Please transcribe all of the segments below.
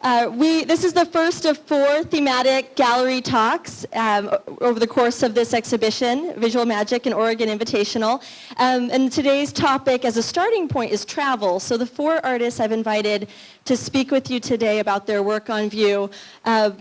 This is the first of 4 thematic gallery talks over the course of this exhibition, Visual Magic and Oregon Invitational. And today's topic as a starting point is travel. So the 4 artists I've invited to speak with you today about their work on view.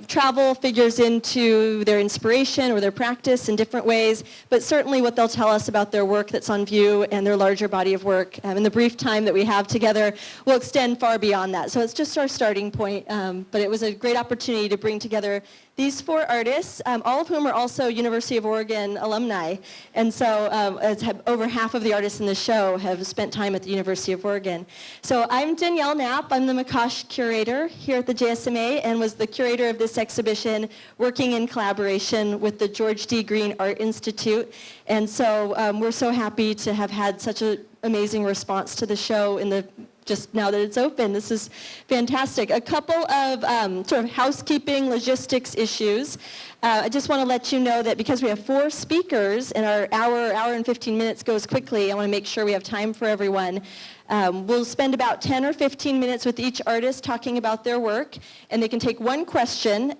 Travel figures into their inspiration or their practice in different ways, but certainly what they'll tell us about their work that's on view and their larger body of work in the brief time that we have together will extend far beyond that. So it's just our starting point, but it was a great opportunity to bring together these 4 artists, all of whom are also University of Oregon alumni. And so over half of the artists in the show have spent time at the University of Oregon. So I'm Danielle Knapp. I'm the McCosh curator here at the JSMA and was the curator of this exhibition working in collaboration with the George D. Green Art Institute. And so we're so happy to have had such an amazing response to the show in the just now that it's open. This is fantastic. A couple of sort of housekeeping logistics issues. I just want to let you know that because we have 4 speakers and our hour and 15 minutes goes quickly, I want to make sure we have time for everyone. We'll spend about 10 or 15 minutes with each artist talking about their work, and they can take 1 question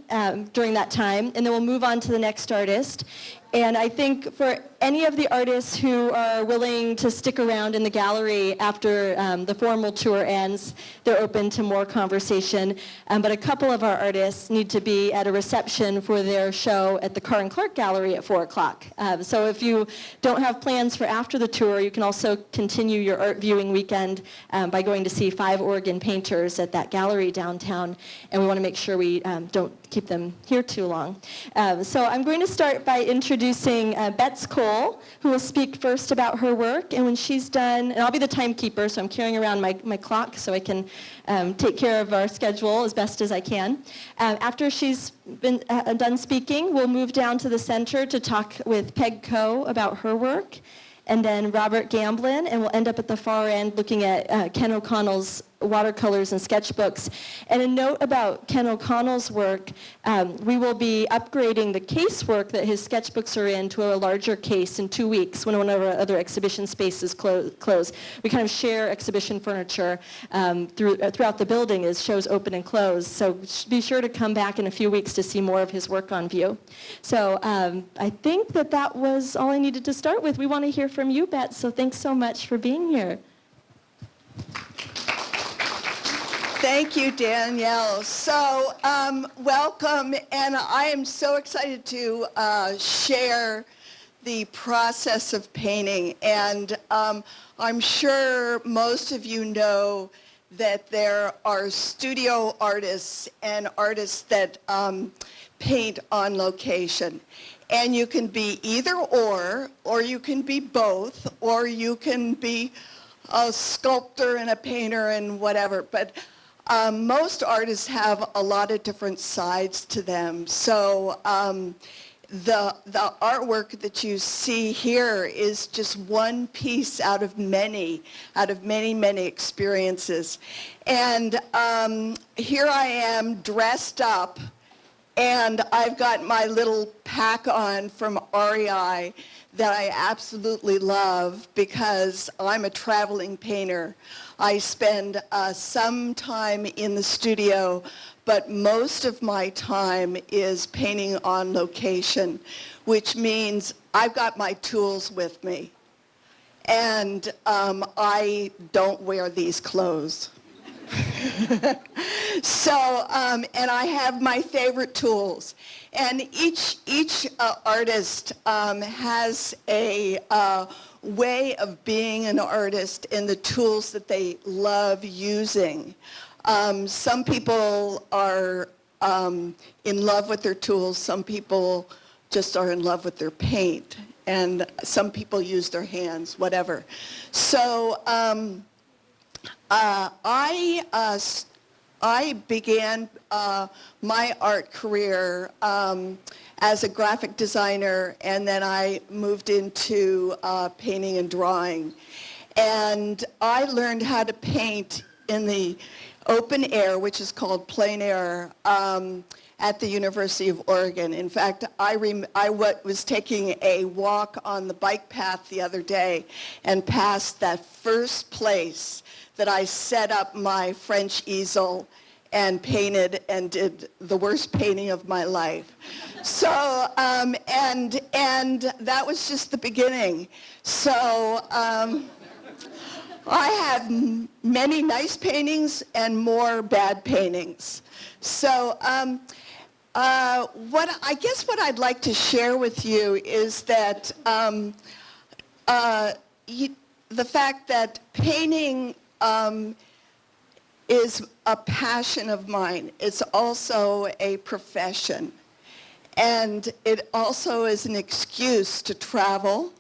during that time, and then we'll move on to the next artist. And I think for any of the artists who are willing to stick around in the gallery after the formal tour ends, they're open to more conversation. But a couple of our artists need to be at a reception for their show at the Carr and Clark Gallery at 4 o'clock. So if you don't have plans for after the tour, you can also continue your art viewing weekend by going to see 5 Oregon painters at that gallery downtown. And we want to make sure we don't keep them here too long. So I'm going to start by introducing Bets Cole, who will speak first about her work. And when she's done, and I'll be the timekeeper, so I'm carrying around my clock so I can take care of our schedule as best as I can. After she's been done speaking, we'll move down to the center to talk with Peg Coe about her work, and then Robert Gamblin, and we'll end up at the far end looking at Ken O'Connell's watercolors and sketchbooks. And a note about Ken O'Connell's work, we will be upgrading the casework that his sketchbooks are in to a larger case in 2 weeks when one of our other exhibition spaces close. We kind of share exhibition furniture throughout the building as shows open and close. So be sure to come back in a few weeks to see more of his work on view. So I think that was all I needed to start with. We want to hear from you, Bets, so thanks so much for being here. Thank you, Danielle. So welcome, and I am so excited to share the process of painting. And I'm sure most of you know that there are studio artists and artists that paint on location. And you can be either or you can be both, or you can be a sculptor and a painter and whatever. But most artists have a lot of different sides to them. So the artwork that you see here is just one piece out of many experiences. And here I am dressed up, and I've got my little pack on from REI that I absolutely love because I'm a traveling painter. I spend some time in the studio, but most of my time is painting on location, which means I've got my tools with me. And I don't wear these clothes. So, and I have my favorite tools. And each artist has a way of being an artist and the tools that they love using. Some people are in love with their tools. Some people just are in love with their paint. And some people use their hands, whatever. So I began my art career as a graphic designer, and then I moved into painting and drawing. And I learned how to paint in the open air, which is called plein air, at the University of Oregon. In fact, I was taking a walk on the bike path the other day and passed that first place that I set up my French easel and painted and did the worst painting of my life. So, and that was just the beginning. So, I have many nice paintings and more bad paintings. So, what I'd like to share with you is that the fact that painting is a passion of mine. It's also a profession. And it also is an excuse to travel.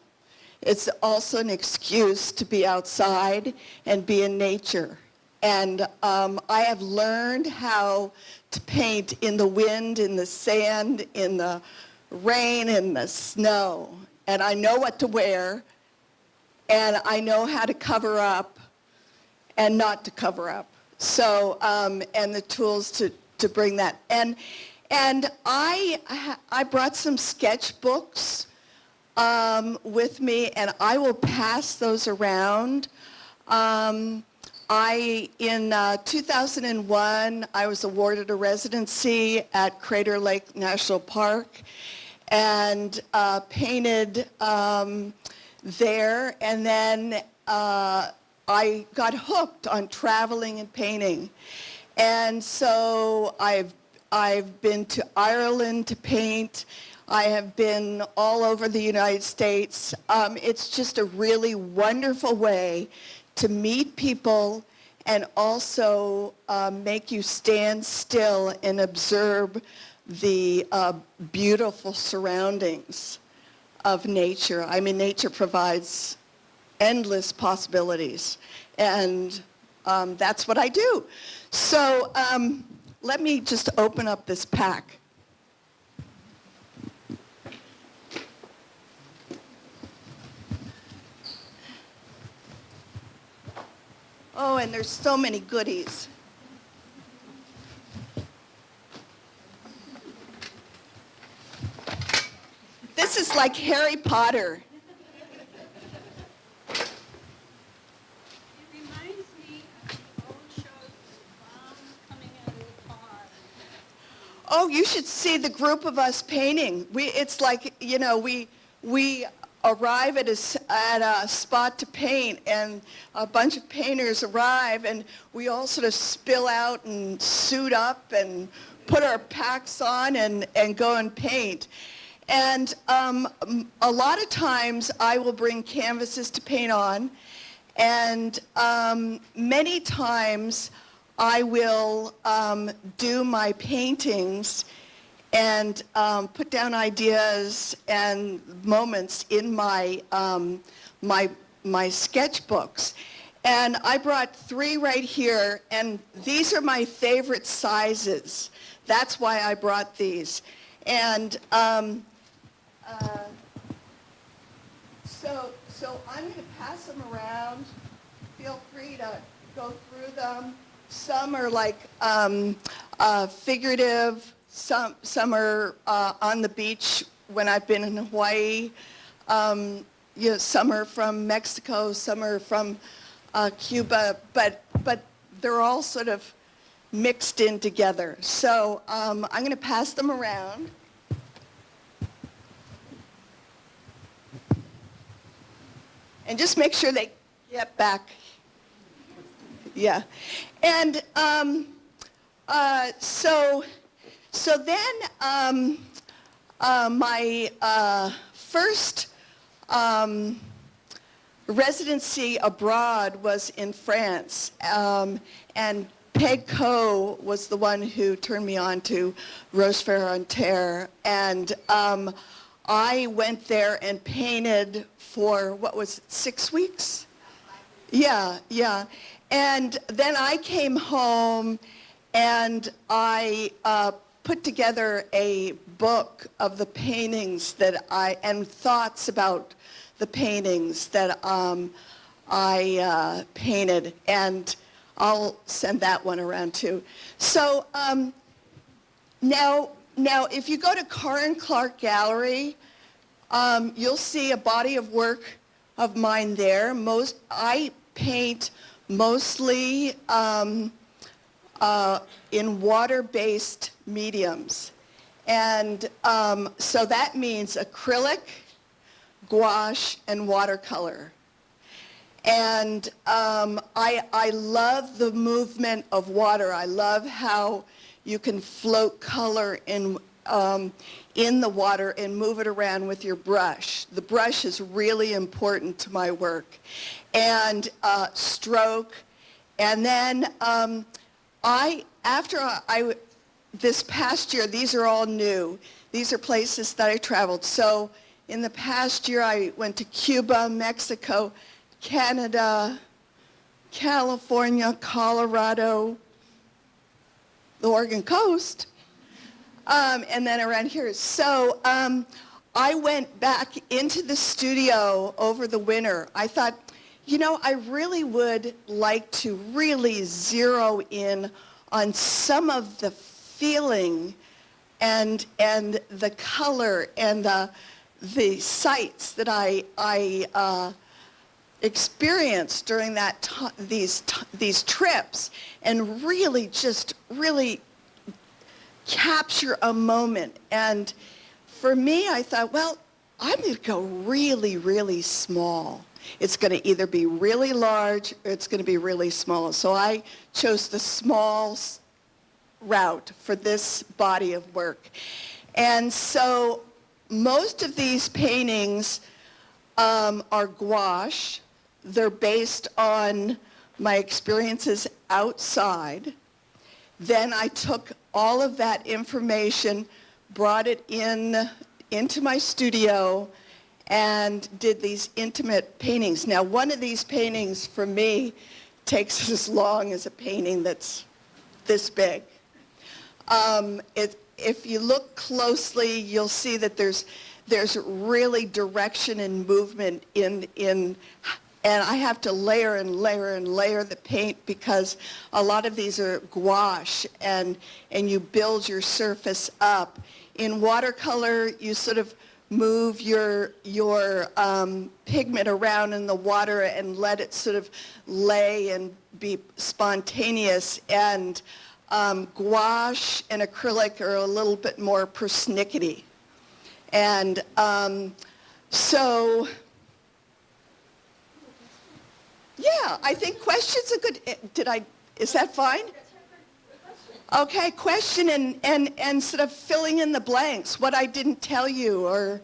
It's also an excuse to be outside and be in nature. And I have learned how to paint in the wind, in the sand, in the rain, in the snow. And I know what to wear, and I know how to cover up and not to cover up. So, and the tools to bring that. And I brought some sketchbooks with me, and I will pass those around. In 2001, I was awarded a residency at Crater Lake National Park and painted there, and then I got hooked on traveling and painting. And so I've been to Ireland to paint. I have been all over the United States. It's just a really wonderful way to meet people and also make you stand still and observe the beautiful surroundings of nature. I mean, nature provides endless possibilities, and that's what I do. So let me just open up this pack. Oh, and there's so many goodies. This is like Harry Potter. It reminds me of the old shows with bombs coming out of the car. Oh, you should see the group of us painting. It's like, you know, we arrive at a spot to paint, and a bunch of painters arrive, and we all sort of spill out and suit up and put our packs on and go and paint. And a lot of times I will bring canvases to paint on, and many times I will do my paintings and put down ideas and moments in my sketchbooks. And I brought 3 right here, and these are my favorite sizes. That's why I brought these. And so I'm going to pass them around. Feel free to go through them. Some are like figurative. Some are on the beach when I've been in Hawaii. You know, some are from Mexico. Some are from Cuba. But they're all sort of mixed in together. So I'm going to pass them around. And just make sure they get back. Yeah. And so then my first residency abroad was in France. And Peg Coe was the one who turned me on to Rochefort-en-Terre. And I went there and painted for, what was it, 6 weeks? Yeah. And then I came home and I put together a book of the paintings that and thoughts about the paintings that I painted. And I'll send that one around too. So now if you go to Carr & Clark Gallery, you'll see a body of work of mine there. I paint mostly in water-based mediums. And so that means acrylic, gouache, and watercolor. And I love the movement of water. I love how you can float color in the water and move it around with your brush. The brush is really important to my work. And stroke. And then this past year, these are all new. These are places that I traveled. So in the past year, I went to Cuba, Mexico, Canada, California, Colorado, the Oregon coast, and then around here. So I went back into the studio over the winter. I thought, you know, I really would like to really zero in on some of the feeling and the color and the sights that I experienced during these trips, and really capture a moment. And for me, I thought, well, I'm going to go really, really small. It's going to either be really large or it's going to be really small. So I chose the small route for this body of work. And so most of these paintings are gouache. They're based on my experiences outside. Then I took all of that information, brought it into my studio, and did these intimate paintings. Now, one of these paintings for me takes as long as a painting that's this big. If you look closely, you'll see that there's really direction and movement in, and I have to layer and layer and layer the paint because a lot of these are gouache, and you build your surface up. In watercolor, you sort of move your pigment around in the water and let it sort of lay and be spontaneous. And gouache and acrylic are a little bit more persnickety. And so, yeah, I think questions are good. Is that fine? Okay, question and sort of filling in the blanks, what I didn't tell you, or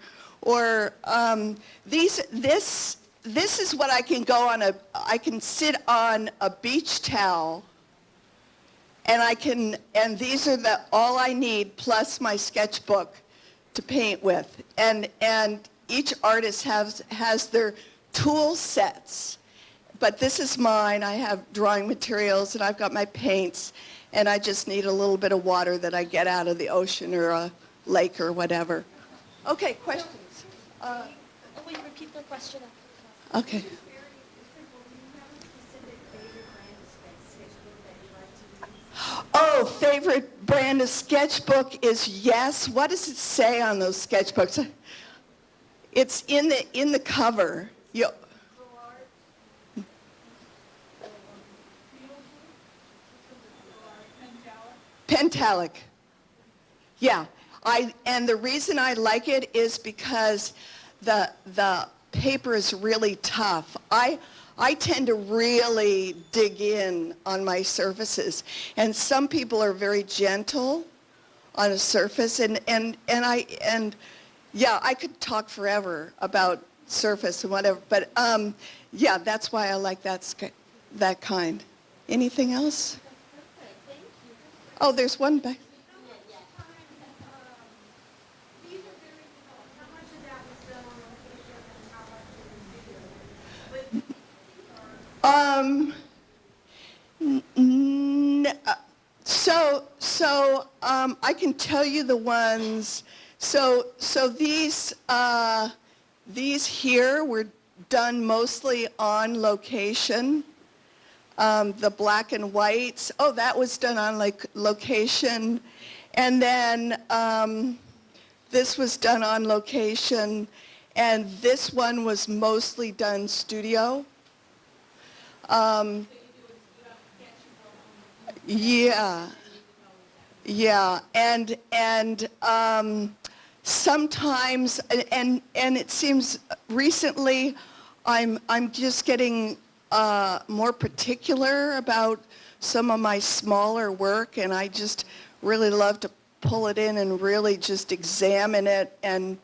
this is what I can go on I can sit on a beach towel, and these are all I need plus my sketchbook to paint with. And each artist has their tool sets, but this is mine. I have drawing materials and I've got my paints, and I just need a little bit of water that I get out of the ocean or a lake or whatever. Okay, questions? Will you repeat the question? Okay. Oh, favorite brand of sketchbook is Yes. What does it say on those sketchbooks? It's in the cover. Pentalic. Yeah. And the reason I like it is because the paper is really tough. I tend to really dig in on my surfaces, and some people are very gentle on a surface, and yeah, I could talk forever about surface and whatever, but yeah, that's why I like that kind. Anything else? Oh, there's one back. So I can tell you the ones. So these here were done mostly on location. The black and whites. Oh, that was done on location, and then this was done on location, and this one was mostly done studio. Yeah. Yeah, and sometimes, and it seems recently, I'm just getting more particular about some of my smaller work, and I just really love to pull it in and really just examine it, and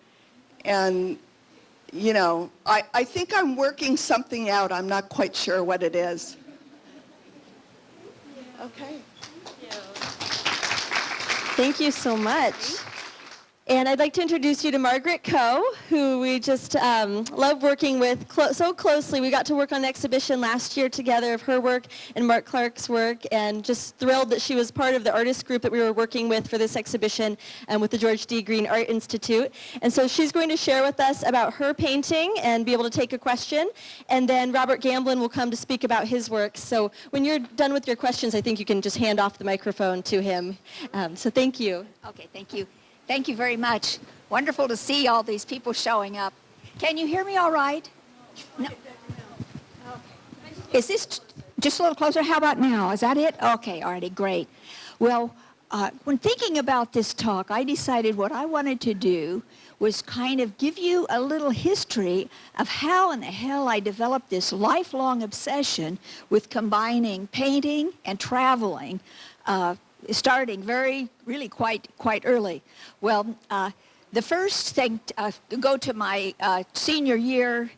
you know, I think I'm working something out. I'm not quite sure what it is. Okay. Thank you so much. And I'd like to introduce you to Margaret Coe, who we just love working with so closely. We got to work on an exhibition last year together of her work and Mark Clark's work, and just thrilled that she was part of the artist group that we were working with for this exhibition with the George D. Green Art Institute. And so she's going to share with us about her painting and be able to take a question. And then Robert Gamblin will come to speak about his work. So when you're done with your questions, I think you can just hand off the microphone to him. So thank you. Okay, thank you. Thank you very much. Wonderful to see all these people showing up. Can you hear me all right? No. Is this just a little closer? How about now? Is that it? Okay, alrighty, great. Well, when thinking about this talk, I decided what I wanted to do was kind of give you a little history of how in the hell I developed this lifelong obsession with combining painting and traveling, starting really quite early. Well, the first thing, go to my senior year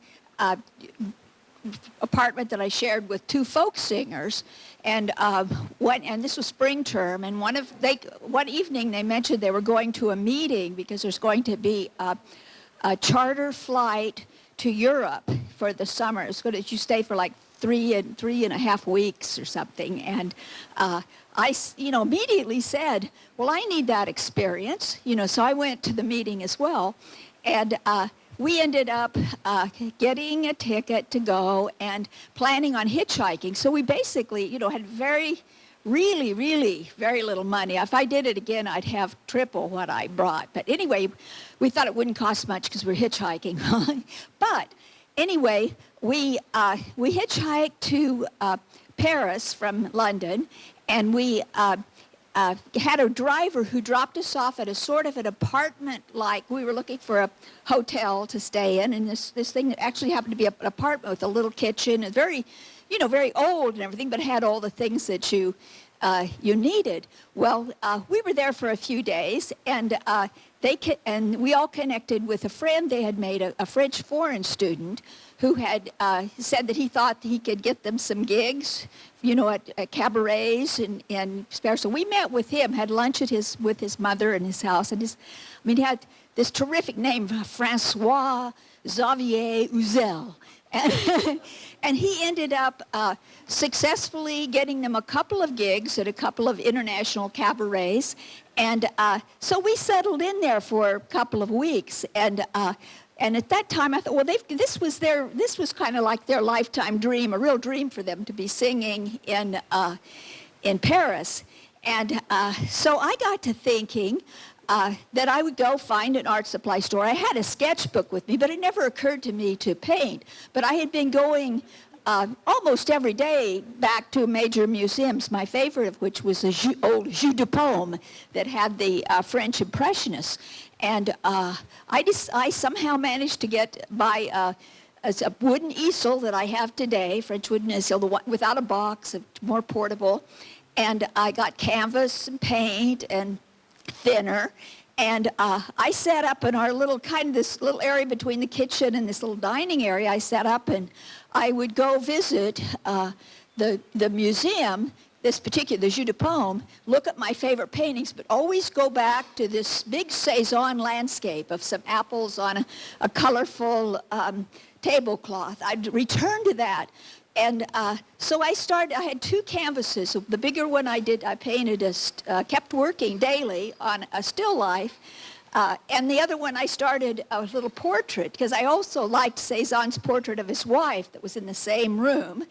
apartment that I shared with two folk singers, and this was spring term, and one evening they mentioned they were going to a meeting because there's going to be a charter flight to Europe for the summer. It's going to, you stay for like three and a half weeks or something, and I immediately said, well, I need that experience, so I went to the meeting as well, and we ended up getting a ticket to go and planning on hitchhiking. So we basically, had really very little money. If I did it again, I'd have triple what I brought. But anyway, we thought it wouldn't cost much because we're hitchhiking. But anyway, we hitchhiked to Paris from London, and we had a driver who dropped us off at a sort of an apartment, like we were looking for a hotel to stay in, and this thing actually happened to be an apartment with a little kitchen, and very old and everything, but had all the things that you needed. Well, we were there for a few days, and we all connected with a friend they had made, a French foreign student, who had said that he thought he could get them some gigs, at cabarets in Paris. So we met with him, had lunch with his mother in his house, and he had this terrific name, Francois Xavier Uzel. And he ended up successfully getting them a couple of gigs at a couple of international cabarets. And so we settled in there for a couple of weeks. And at that time, I thought, well, this was kind of like their lifetime dream, a real dream for them to be singing in Paris. And so I got to thinking that I would go find an art supply store. I had a sketchbook with me, but it never occurred to me to paint. But I had been going almost every day back to major museums, my favorite of which was the old Jeu de Paume that had the French Impressionists. And I somehow managed to get by a wooden easel that I have today, French wooden easel, without a box, more portable. And I got canvas and paint and thinner, and I sat up in our this little area between the kitchen and this little dining area. I sat up, and I would go visit the museum, the Jeu de Paume, look at my favorite paintings, but always go back to this big Cezanne landscape of some apples on a colorful tablecloth. I'd return to that. And so I had two canvases. The bigger one I painted, kept working daily on a still life. And the other one I started a little portrait, because I also liked Cezanne's portrait of his wife that was in the same room.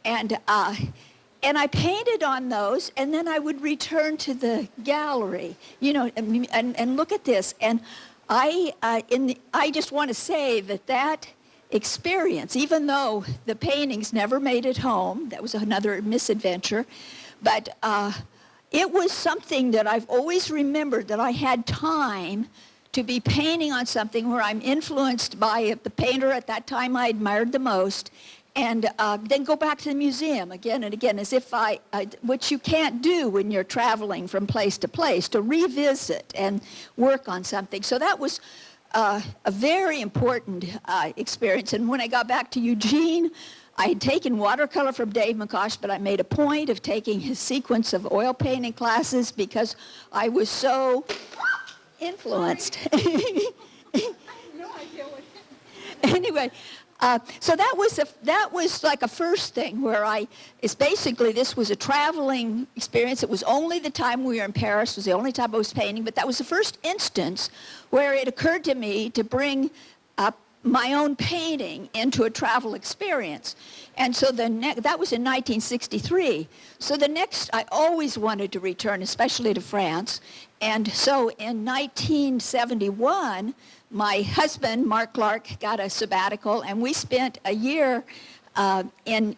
And I painted on those, and then I would return to the gallery, and look at this. And I just want to say that experience, even though the paintings never made it home. That was another misadventure. But it was something that I've always remembered, that I had time to be painting on something where I'm influenced by the painter at that time I admired the most, and then go back to the museum again and again, as if which you can't do when you're traveling from place to place, to revisit and work on something. So that was a very important experience. And when I got back to Eugene, I had taken watercolor from Dave McCosh, but I made a point of taking his sequence of oil painting classes because I was so influenced. Anyway, so that was like a first thing where this was a traveling experience. It was only the time we were in Paris, was the only time I was painting, but that was the first instance where it occurred to me to bring my own painting into a travel experience. And so that was in 1963. So I always wanted to return, especially to France. And so in 1971, my husband, Mark Clark, got a sabbatical, and we spent a year in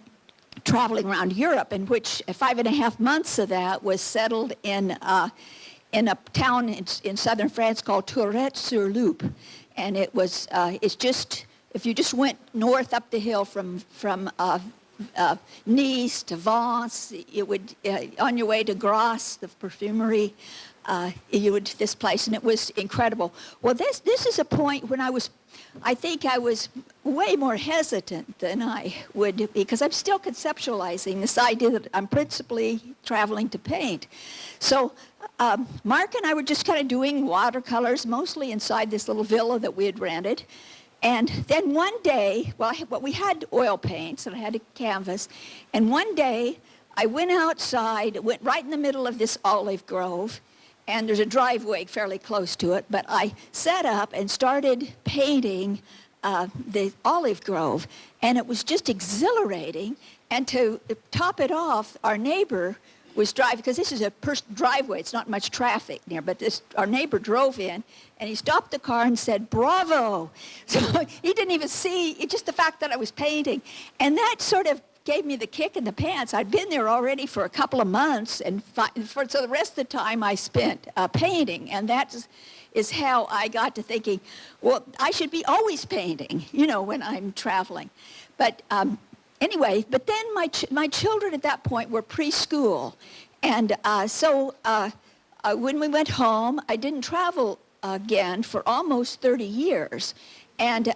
traveling around Europe, in which 5.5 months of that was settled in a town in southern France called Tourette-sur-Loup. And it's just, if you just went north up the hill from Nice to Vence, it would, on your way to Grasse, the perfumery, this place, and it was incredible. Well, this is a point when I think I was way more hesitant than I would be, because I'm still conceptualizing this idea that I'm principally traveling to paint. So Mark and I were just kind of doing watercolors, mostly inside this little villa that we had rented. And then one day, we had oil paints, and I had a canvas, and one day I went outside, went right in the middle of this olive grove, and there's a driveway fairly close to it, but I set up and started painting the olive grove, and it was just exhilarating. And to top it off, our neighbor was driving, because this is a driveway, it's not much traffic near, but our neighbor drove in, and he stopped the car and said, "Bravo!" So he didn't even see, just the fact that I was painting. And that sort of gave me the kick in the pants. I'd been there already for a couple of months, and so the rest of the time I spent painting, and that is how I got to thinking, well, I should be always painting, when I'm traveling. But anyway, but then my children at that point were preschool, and so when we went home, I didn't travel again for almost 30 years. And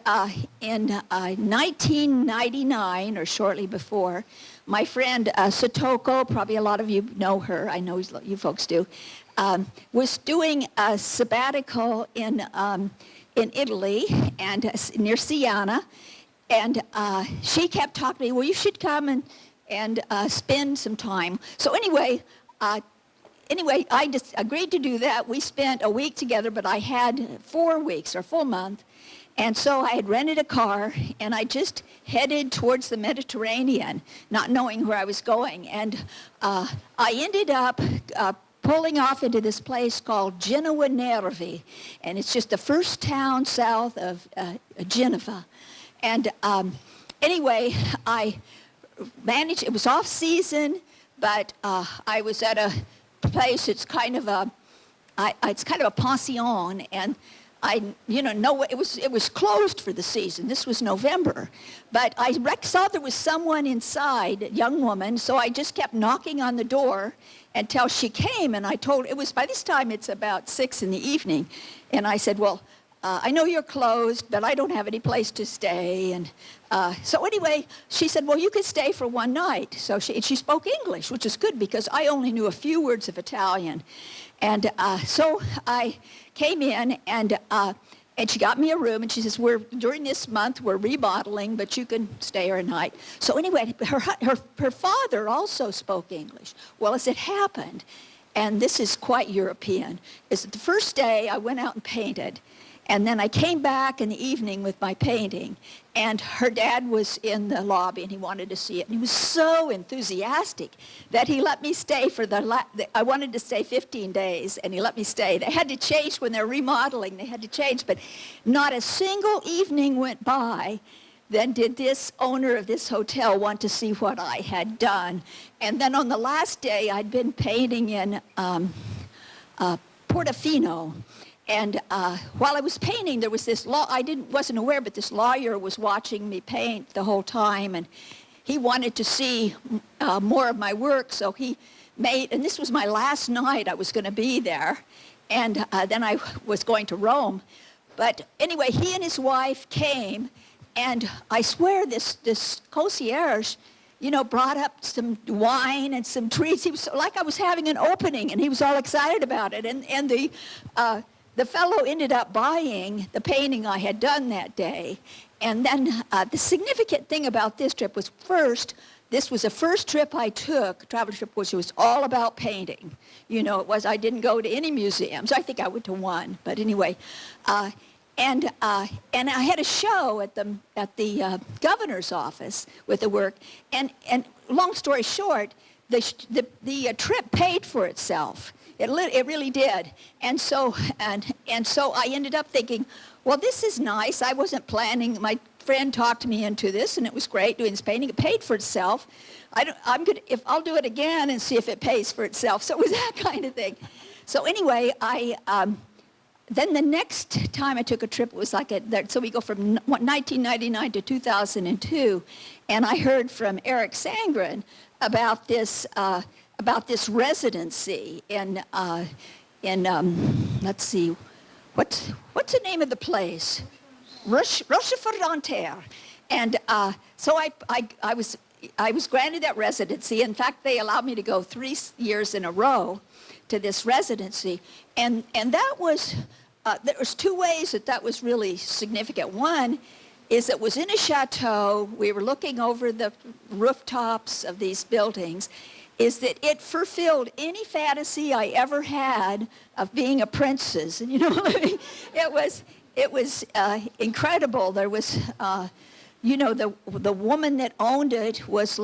in 1999, or shortly before, my friend Satoko, probably a lot of you know her, I know you folks do, was doing a sabbatical in Italy and near Siena, and she kept talking to me, well, you should come and spend some time. So anyway, I just agreed to do that. We spent a week together, but I had 4 weeks or full month. And so I had rented a car, and I just headed towards the Mediterranean, not knowing where I was going. And I ended up pulling off into this place called Genoa Nervi, and it's just the first town south of Genova. And anyway, I managed, it was off season, but I was at a place, it's kind of a pension, and it was closed for the season. This was November. But I saw there was someone inside, a young woman, so I just kept knocking on the door until she came, and by this time it's about 6 in the evening, and I said, well, I know you're closed, but I don't have any place to stay. And so anyway, she said, well, you could stay for one night. So she spoke English, which is good because I only knew a few words of Italian. And so I came in, and she got me a room, and she says, during this month, we're remodeling, but you can stay here a night. So anyway, her father also spoke English. Well, as it happened, and this is quite European, is that the first day I went out and painted, and then I came back in the evening with my painting, and her dad was in the lobby, and he wanted to see it. And he was so enthusiastic that he let me stay I wanted to stay 15 days, and he let me stay. They had to change when they're remodeling. They had to change, but not a single evening went by then did this owner of this hotel want to see what I had done. And then on the last day, I'd been painting in Portofino. And while I was painting, there was this wasn't aware, but this lawyer was watching me paint the whole time, and he wanted to see more of my work, so he made, and this was my last night I was going to be there, and then I was going to Rome. But anyway, he and his wife came, and I swear this concierge, brought up some wine and some treats. He was like I was having an opening, and he was all excited about it. And the fellow ended up buying the painting I had done that day. And then the significant thing about this trip was this was the first trip I took, travel trip, which was all about painting. I didn't go to any museums. I think I went to one, but anyway. And I had a show at the governor's office with the work. And long story short, the trip paid for itself. It really did. And so I ended up thinking, well, this is nice. I wasn't planning. My friend talked me into this, and it was great doing this painting. It paid for itself. I'll do it again and see if it pays for itself. So it was that kind of thing. So anyway, then the next time I took a trip, it was so we go from 1999 to 2002, and I heard from Erik Sandgren about this residency in let's see, what's the name of the place? Rochefort-en-Terre. And so I was granted that residency. In fact, they allowed me to go 3 years in a row to this residency, and that was there was 2 ways that was really significant. One is it was in a chateau. We were looking over the rooftops of these buildings. Is that it fulfilled any fantasy I ever had of being a princess. And it was incredible. There was the woman that owned it was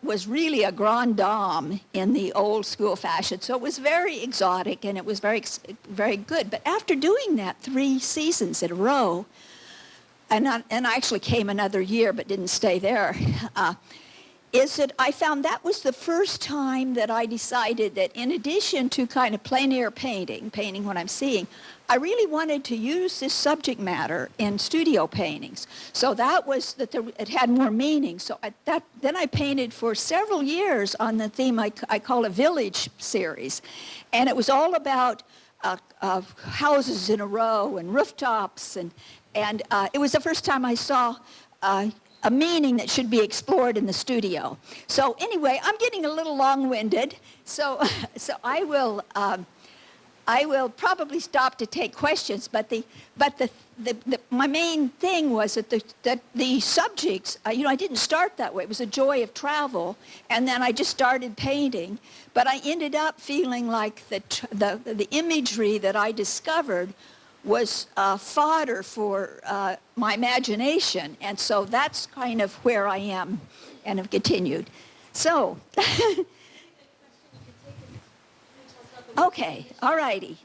was really a grande dame in the old school fashion. So it was very exotic, and it was very, very good. But after doing that 3 seasons in a row, and I actually came another year but didn't stay there, is that I found that was the first time that I decided that in addition to kind of plein air painting what I'm seeing, I really wanted to use this subject matter in studio paintings. So that was it had more meaning. So then I painted for several years on the theme I call a village series. And it was all about houses in a row and rooftops. And it was the first time I saw a meaning that should be explored in the studio. So anyway, I'm getting a little long-winded, so I will probably stop to take questions. But my main thing was that the subjects, I didn't start that way. It was a joy of travel, and then I just started painting. But I ended up feeling like the imagery that I discovered was fodder for my imagination, and so that's kind of where I am and have continued. So, okay, all righty.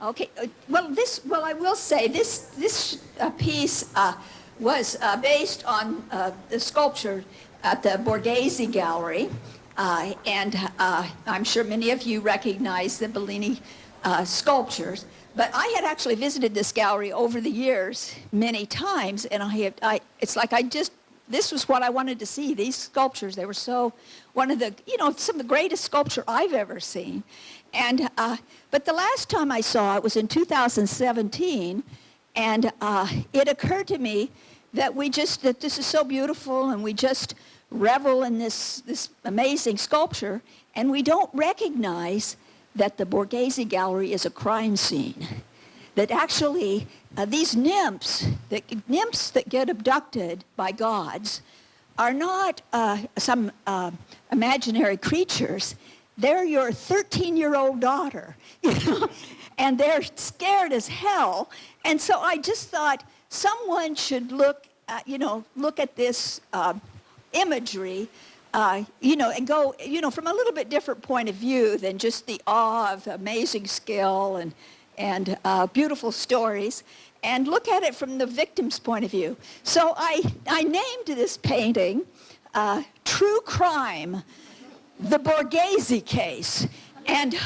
Okay, I will say this piece was based on the sculpture at the Borghese Gallery, and I'm sure many of you recognize the Bellini sculptures. But I had actually visited this gallery over the years many times, and it's like this was what I wanted to see. These sculptures, they were some of the greatest sculpture I've ever seen. And but the last time I saw it was in 2017, and it occurred to me that that this is so beautiful, and we just revel in this amazing sculpture, and we don't recognize that the Borghese Gallery is a crime scene. That actually these nymphs that get abducted by gods are not some imaginary creatures. They're your 13-year-old daughter, and they're scared as hell. And so I just thought someone should look at this imagery and go, from a little bit different point of view than just the awe of amazing skill and beautiful stories, and look at it from the victim's point of view. So I named this painting True Crime, the Borghese Case. And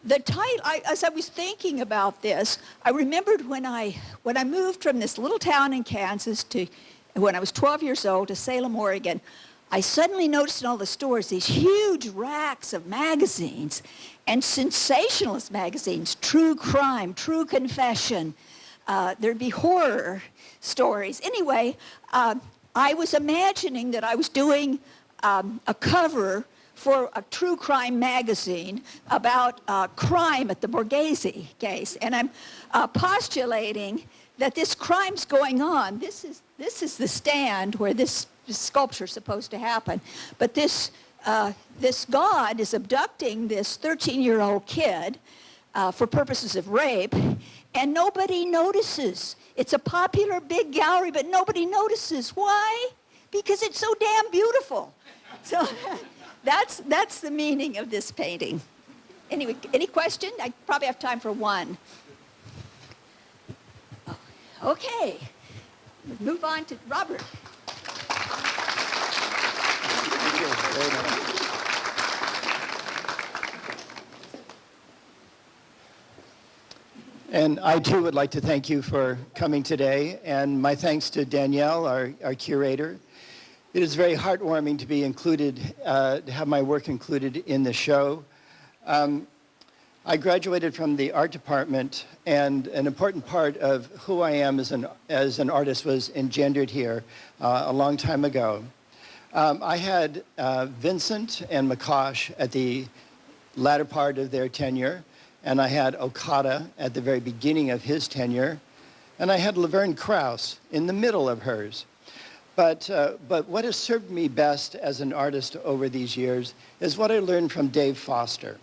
the title, as I was thinking about this, I remembered when I moved from this little town in Kansas to, when I was 12 years old, to Salem, Oregon, I suddenly noticed in all the stores these huge racks of magazines, and sensationalist magazines, true crime, true confession. There'd be horror stories. Anyway, I was imagining that I was doing a cover for a true crime magazine about crime at the Borghese case, and I'm postulating that this crime's going on. This is the stand where this sculpture is supposed to happen, but this god is abducting this 13-year-old kid for purposes of rape, and nobody notices. It's a popular big gallery, but nobody notices. Why? Because it's so damn beautiful. So that's the meaning of this painting. Anyway, any question? I probably have time for one. Okay, let's move on to Robert. Thank you very much. And I too would like to thank you for coming today, and my thanks to Danielle, our curator. It is very heartwarming to be included, to have my work included in the show. I graduated from the art department, and an important part of who I am as an artist was engendered here a long time ago. I had Vincent and McCosh at the latter part of their tenure, and I had Okada at the very beginning of his tenure, and I had Laverne Krauss in the middle of hers. But what has served me best as an artist over these years is what I learned from Dave Foster.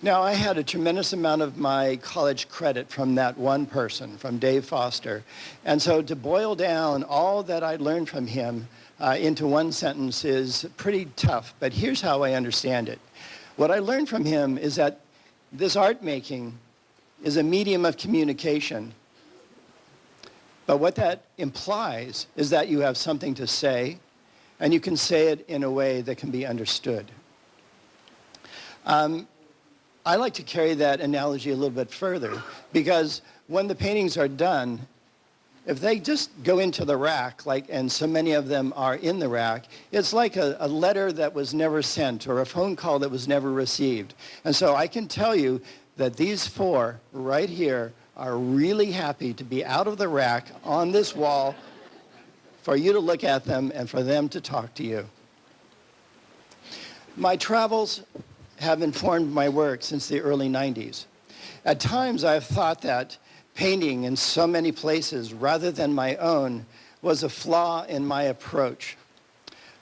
Now, I had a tremendous amount of my college credit from that one person, from Dave Foster. And so to boil down all that I learned from him into one sentence is pretty tough, but here's how I understand it. What I learned from him is that this art making is a medium of communication. But what that implies is that you have something to say, and you can say it in a way that can be understood. I like to carry that analogy a little bit further, because when the paintings are done, if they just go into the rack, and so many of them are in the rack, it's like a letter that was never sent or a phone call that was never received. And so I can tell you that these four right here are really happy to be out of the rack on this wall for you to look at them and for them to talk to you. My travels have informed my work since the early 90s. At times I've thought that painting in so many places rather than my own was a flaw in my approach.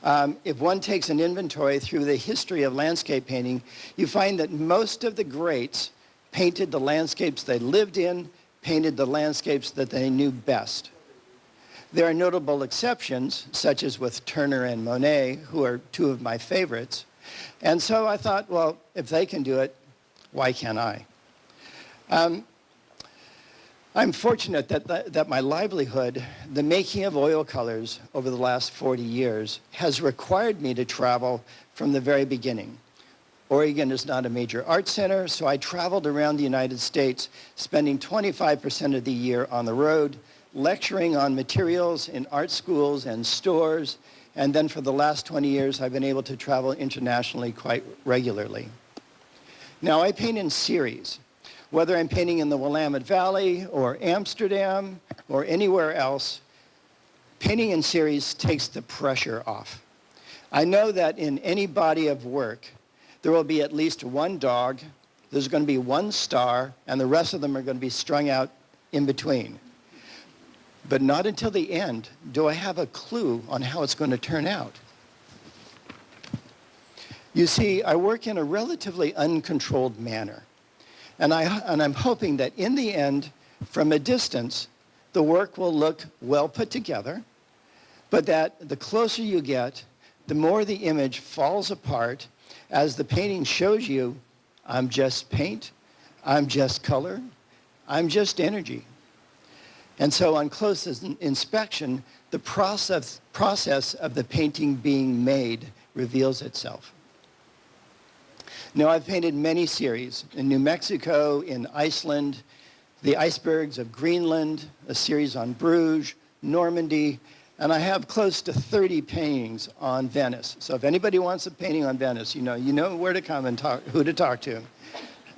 If one takes an inventory through the history of landscape painting, you find that most of the greats painted the landscapes they lived in, painted the landscapes that they knew best. There are notable exceptions, such as with Turner and Monet, who are two of my favorites. And so I thought, well, if they can do it, why can't I? I'm fortunate that my livelihood, the making of oil colors over the last 40 years, has required me to travel from the very beginning. Oregon is not a major art center, so I traveled around the United States, spending 25% of the year on the road, lecturing on materials in art schools and stores, and then for the last 20 years, I've been able to travel internationally quite regularly. Now, I paint in series. Whether I'm painting in the Willamette Valley or Amsterdam or anywhere else, painting in series takes the pressure off. I know that in any body of work, there will be at least one dog, there's going to be one star, and the rest of them are going to be strung out in between. But not until the end do I have a clue on how it's going to turn out. You see, I work in a relatively uncontrolled manner. And I'm hoping that in the end, from a distance, the work will look well put together, but that the closer you get, the more the image falls apart as the painting shows you, I'm just paint, I'm just color. I'm just energy. And so on close inspection, the process of the painting being made reveals itself. Now, I've painted many series in New Mexico, in Iceland, the icebergs of Greenland, a series on Bruges, Normandy, and I have close to 30 paintings on Venice. So if anybody wants a painting on Venice, you know where to come and who to talk to.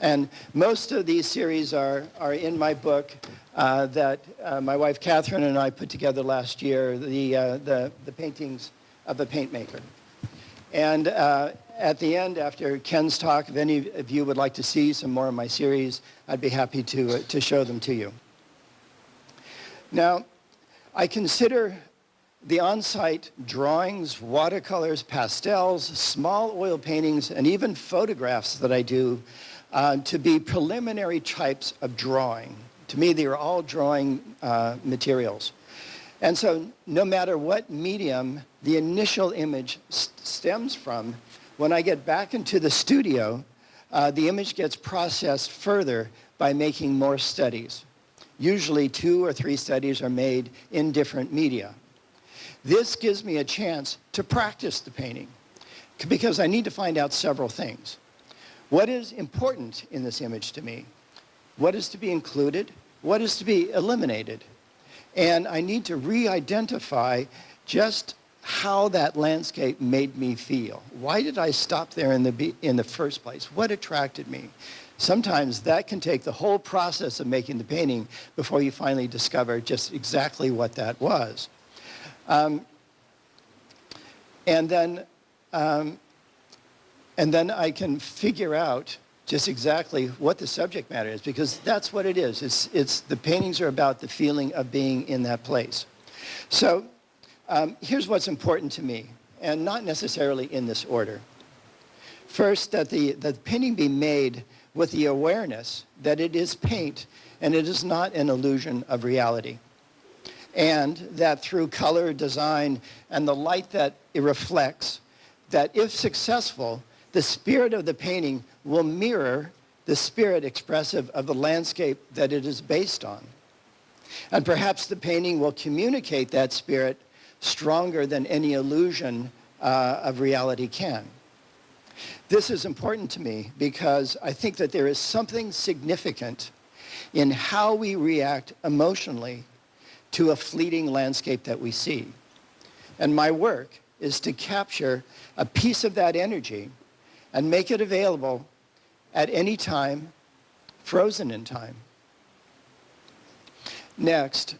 And most of these series are in my book that my wife Catherine and I put together last year, the paintings of a paint maker. And at the end, after Ken's talk, if any of you would like to see some more of my series, I'd be happy to show them to you. Now, I consider the on-site drawings, watercolors, pastels, small oil paintings, and even photographs that I do to be preliminary types of drawing. To me, they are all drawing materials. And so no matter what medium the initial image stems from, when I get back into the studio, the image gets processed further by making more studies. Usually 2 or 3 studies are made in different media. This gives me a chance to practice the painting because I need to find out several things. What is important in this image to me? What is to be included? What is to be eliminated? And I need to re-identify just how that landscape made me feel. Why did I stop there in the first place? What attracted me? Sometimes that can take the whole process of making the painting before you finally discover just exactly what that was. And then I can figure out just exactly what the subject matter is, because that's what it is. It's the paintings are about the feeling of being in that place. So here's what's important to me, and not necessarily in this order. First, that the painting be made with the awareness that it is paint and it is not an illusion of reality. And that through color, design, and the light that it reflects, that if successful, the spirit of the painting will mirror the spirit expressive of the landscape that it is based on. And perhaps the painting will communicate that spirit stronger than any illusion of reality can. This is important to me because I think that there is something significant in how we react emotionally to a fleeting landscape that we see. And my work is to capture a piece of that energy and make it available at any time, frozen in time. Next,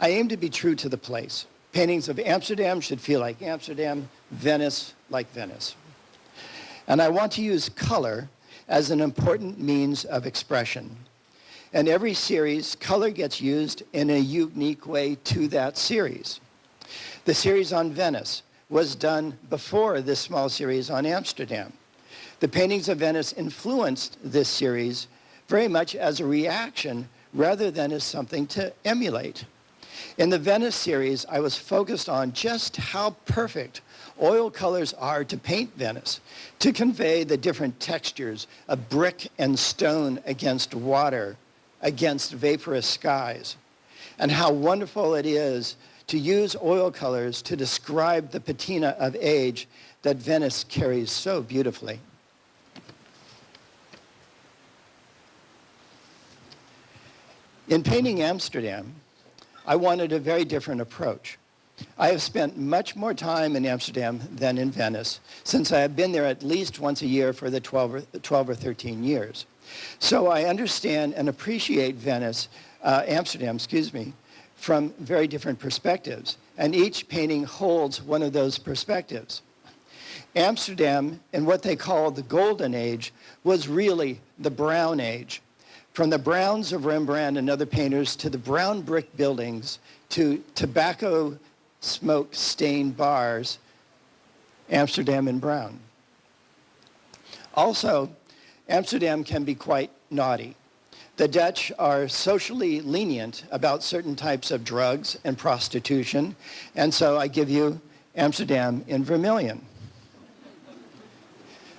I aim to be true to the place. Paintings of Amsterdam should feel like Amsterdam, Venice like Venice. And I want to use color as an important means of expression. In every series, color gets used in a unique way to that series. The series on Venice was done before this small series on Amsterdam. The paintings of Venice influenced this series very much as a reaction rather than as something to emulate. In the Venice series, I was focused on just how perfect oil colors are to paint Venice, to convey the different textures of brick and stone against water, against vaporous skies, and how wonderful it is to use oil colors to describe the patina of age that Venice carries so beautifully. In painting Amsterdam, I wanted a very different approach. I have spent much more time in Amsterdam than in Venice, since I have been there at least once a year for the 12 or 13 years. So I understand and appreciate Amsterdam, from very different perspectives, and each painting holds one of those perspectives. Amsterdam, in what they call the Golden Age, was really the Brown Age. From the browns of Rembrandt and other painters to the brown brick buildings to tobacco smoke-stained bars, Amsterdam in brown. Also, Amsterdam can be quite naughty. The Dutch are socially lenient about certain types of drugs and prostitution, and so I give you Amsterdam in vermilion.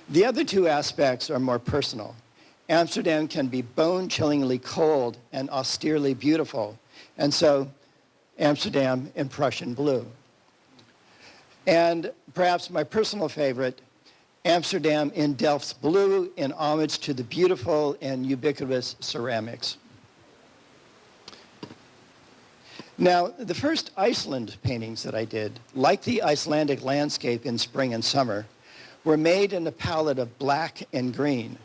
The other two aspects are more personal. Amsterdam can be bone-chillingly cold and austerely beautiful. And so, Amsterdam in Prussian blue. And perhaps my personal favorite, Amsterdam in Delft's blue in homage to the beautiful and ubiquitous ceramics. Now, the first Iceland paintings that I did, like the Icelandic landscape in spring and summer, were made in a palette of black and green.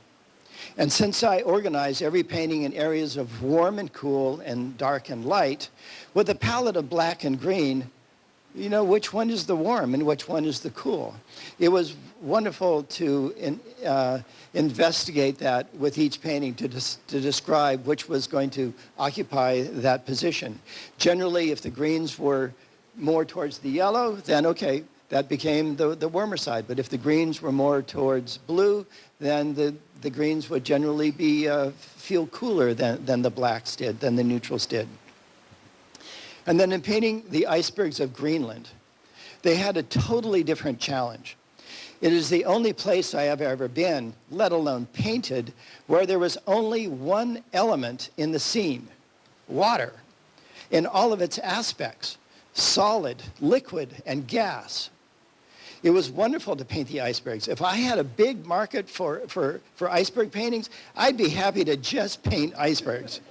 And since I organize every painting in areas of warm and cool and dark and light, with a palette of black and green, you know which one is the warm and which one is the cool. It was wonderful to investigate that with each painting to describe which was going to occupy that position. Generally, if the greens were more towards the yellow, then okay, that became the warmer side. But if the greens were more towards blue, then the greens would generally be feel cooler than the blacks did, than the neutrals did. And then in painting the icebergs of Greenland, they had a totally different challenge. It is the only place I have ever been, let alone painted, where there was only one element in the scene, water, in all of its aspects, solid, liquid, and gas. It was wonderful to paint the icebergs. If I had a big market for iceberg paintings, I'd be happy to just paint icebergs.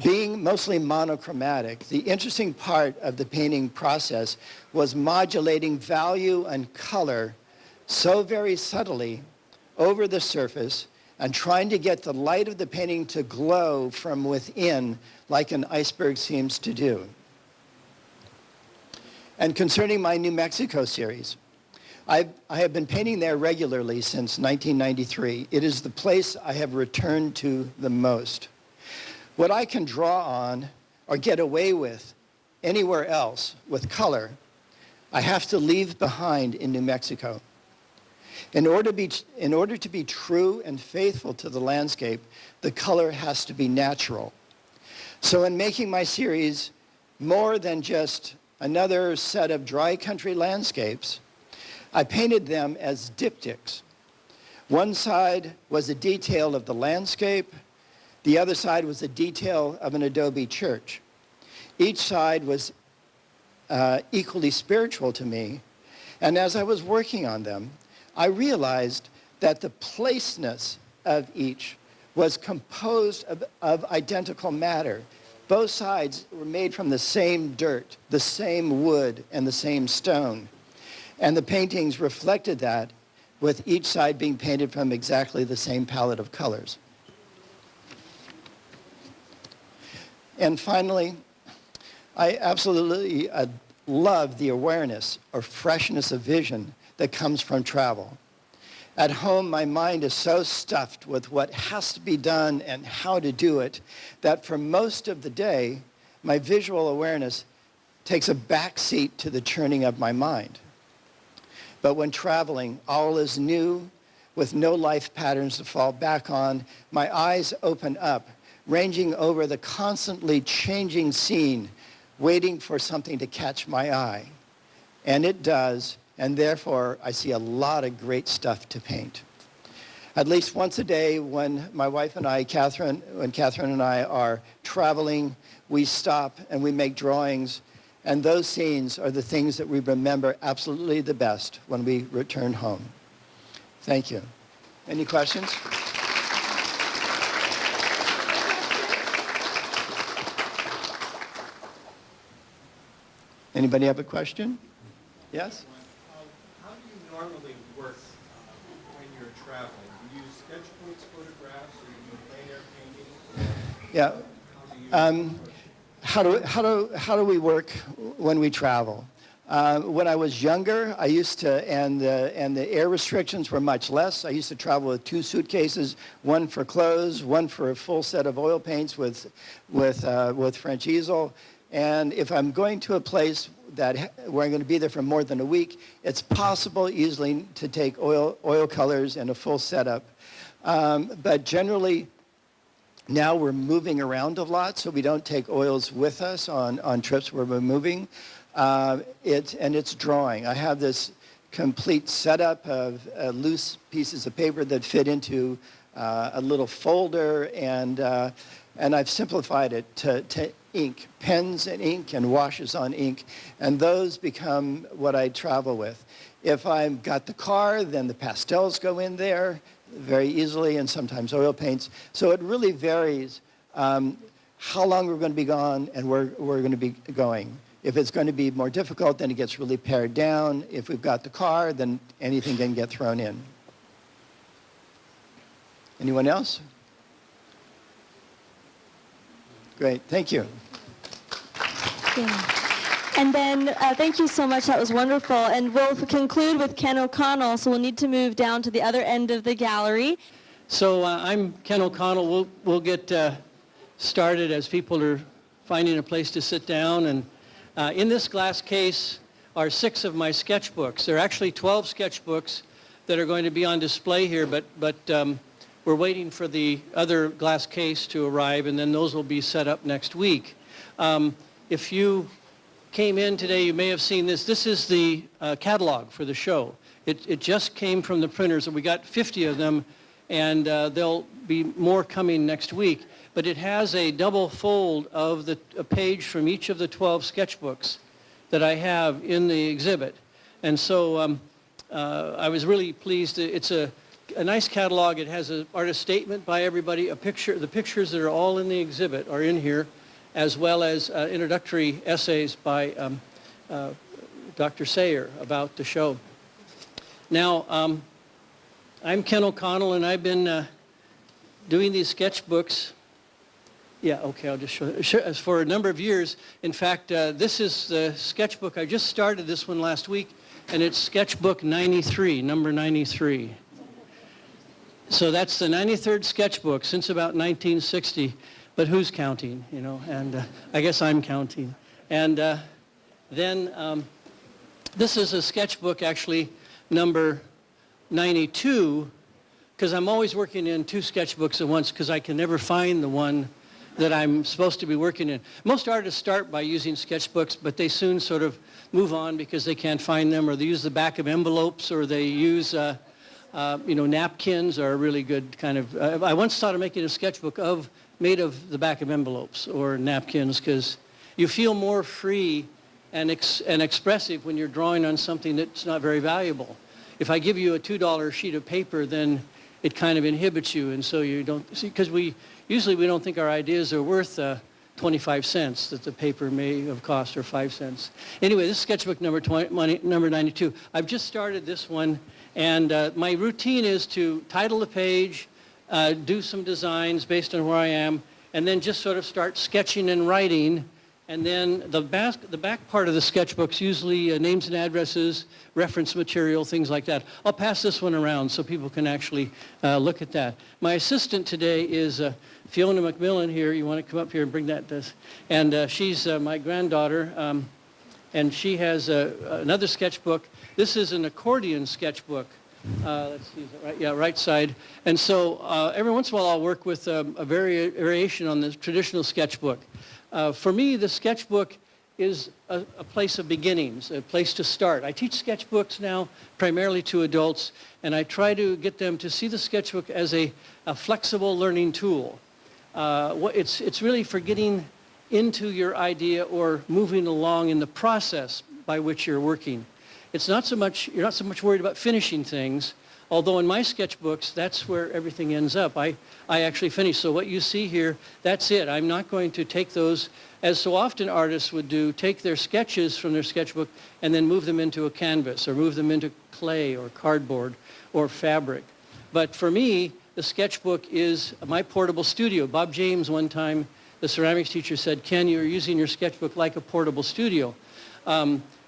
Being mostly monochromatic, the interesting part of the painting process was modulating value and color so very subtly over the surface and trying to get the light of the painting to glow from within like an iceberg seems to do. And concerning my New Mexico series, I have been painting there regularly since 1993. It is the place I have returned to the most. What I can draw on or get away with anywhere else with color, I have to leave behind in New Mexico. In order to be true and faithful to the landscape, the color has to be natural. So in making my series more than just another set of dry country landscapes, I painted them as diptychs. One side was a detail of the landscape. The other side was a detail of an adobe church. Each side was equally spiritual to me. And as I was working on them, I realized that the placeness of each was composed of identical matter. Both sides were made from the same dirt, the same wood, and the same stone. And the paintings reflected that, with each side being painted from exactly the same palette of colors. And finally, I absolutely love the awareness or freshness of vision that comes from travel. At home, my mind is so stuffed with what has to be done and how to do it that for most of the day, my visual awareness takes a back seat to the churning of my mind. But when traveling, all is new, with no life patterns to fall back on. My eyes open up, ranging over the constantly changing scene, waiting for something to catch my eye. And it does, and therefore I see a lot of great stuff to paint. At least once a day when my wife and I, Catherine and I are traveling, we stop and we make drawings, and those scenes are the things that we remember absolutely the best when we return home. Thank you. Any questions? Anybody have a question? Yes? How do you normally work when you're traveling? Do you use sketchbooks, photographs, or do you plein air painting? Yeah. How do we work when we travel? When I was younger, I used to, and the air restrictions were much less. I used to travel with 2 suitcases, one for clothes, one for a full set of oil paints with French easel. And if I'm going to a place where I'm going to be there for more than a week, it's possible easily to take oil colors and a full setup. But generally, now we're moving around a lot, so we don't take oils with us on trips where we're moving. And it's drawing. I have this complete setup of loose pieces of paper that fit into a little folder, and I've simplified it to ink, pens and ink and washes on ink, and those become what I travel with. If I've got the car, then the pastels go in there very easily, and sometimes oil paints. So it really varies how long we're going to be gone and where we're going to be going. If it's going to be more difficult, then it gets really pared down. If we've got the car, then anything can get thrown in. Anyone else? Great, thank you. Yeah. And then, thank you so much, that was wonderful. And we'll conclude with Ken O'Connell, so we'll need to move down to the other end of the gallery. So I'm Ken O'Connell. We'll get started as people are finding a place to sit down. And in this glass case are 6 of my sketchbooks. There are actually 12 sketchbooks that are going to be on display here, but we're waiting for the other glass case to arrive, and then those will be set up next week. If you came in today, you may have seen this. This is the catalog for the show. It just came from the printers, and we got 50 of them, and there'll be more coming next week. But it has a double fold of a page from each of the 12 sketchbooks that I have in the exhibit. And so I was really pleased. It's a nice catalog. It has an artist statement by everybody, a picture. The pictures that are all in the exhibit are in here, as well as introductory essays by Dr. Sayer about the show. Now, I'm Ken O'Connell, and I've been doing these sketchbooks. Yeah, okay, I'll just show you. For a number of years. In fact, this is the sketchbook. I just started this one last week, and it's sketchbook 93, number 93. So that's the 93rd sketchbook since about 1960. But who's counting, you know? And I guess I'm counting. And then this is a sketchbook, actually, number 92, because I'm always working in 2 sketchbooks at once because I can never find the one that I'm supposed to be working in. Most artists start by using sketchbooks, but they soon sort of move on because they can't find them, or they use the back of envelopes, or they use napkins are a really good kind of... I once thought of making a sketchbook made of the back of envelopes or napkins, because you feel more free and expressive when you're drawing on something that's not very valuable. If I give you a $2 sheet of paper, then it kind of inhibits you, and so you don't see, because usually we don't think our ideas are worth 25 cents that the paper may have cost, or 5 cents. Anyway, this is sketchbook number 92. I've just started this one, and my routine is to title the page, do some designs based on where I am, and then just sort of start sketching and writing. And then the back part of the sketchbook's usually names and addresses, reference material, things like that. I'll pass this one around so people can actually look at that. My assistant today is Fiona McMillan here. You want to come up here and bring that to us? And she's my granddaughter, and she has another sketchbook. This is an accordion sketchbook. Let's see, is that right? Yeah, right side. And so every once in a while I'll work with a variation on the traditional sketchbook. For me, the sketchbook is a place of beginnings, a place to start. I teach sketchbooks now primarily to adults, and I try to get them to see the sketchbook as a flexible learning tool. It's really for getting into your idea or moving along in the process by which you're working. You're not so much worried about finishing things, although in my sketchbooks, that's where everything ends up. I actually finish. So what you see here, that's it. I'm not going to take those, as so often artists would do, take their sketches from their sketchbook and then move them into a canvas, or move them into clay or cardboard or fabric. But for me, the sketchbook is my portable studio. Bob James, one time, the ceramics teacher, said, "Ken, you're using your sketchbook like a portable studio."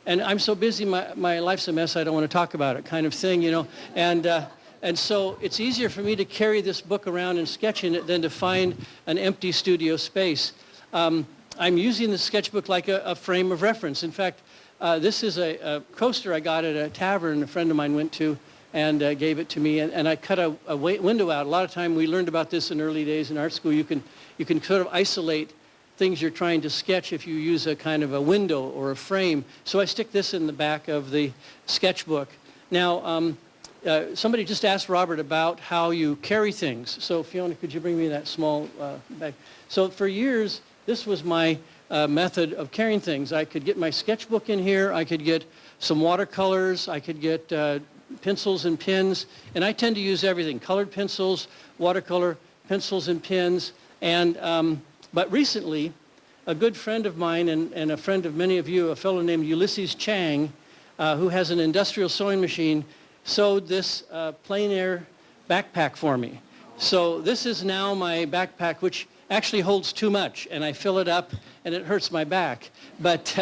And I'm so busy, my life's a mess, I don't want to talk about it, kind of thing, you know. And so it's easier for me to carry this book around and sketch in it than to find an empty studio space. I'm using the sketchbook like a frame of reference. In fact, this is a coaster I got at a tavern a friend of mine went to, and gave it to me. And I cut a window out. A lot of time we learned about this in early days in art school. You can sort of isolate things you're trying to sketch if you use a kind of a window or a frame. So I stick this in the back of the sketchbook. Now, somebody just asked Robert about how you carry things. So Fiona, could you bring me that small bag? So for years, this was my method of carrying things. I could get my sketchbook in here. I could get some watercolors. I could get pencils and pens. And I tend to use everything, colored pencils, watercolor, pencils and pens. And, but recently, a good friend of mine and a friend of many of you, a fellow named Ulysses Chang, who has an industrial sewing machine, sewed this plein air backpack for me. So this is now my backpack, which actually holds too much, and I fill it up, and it hurts my back. But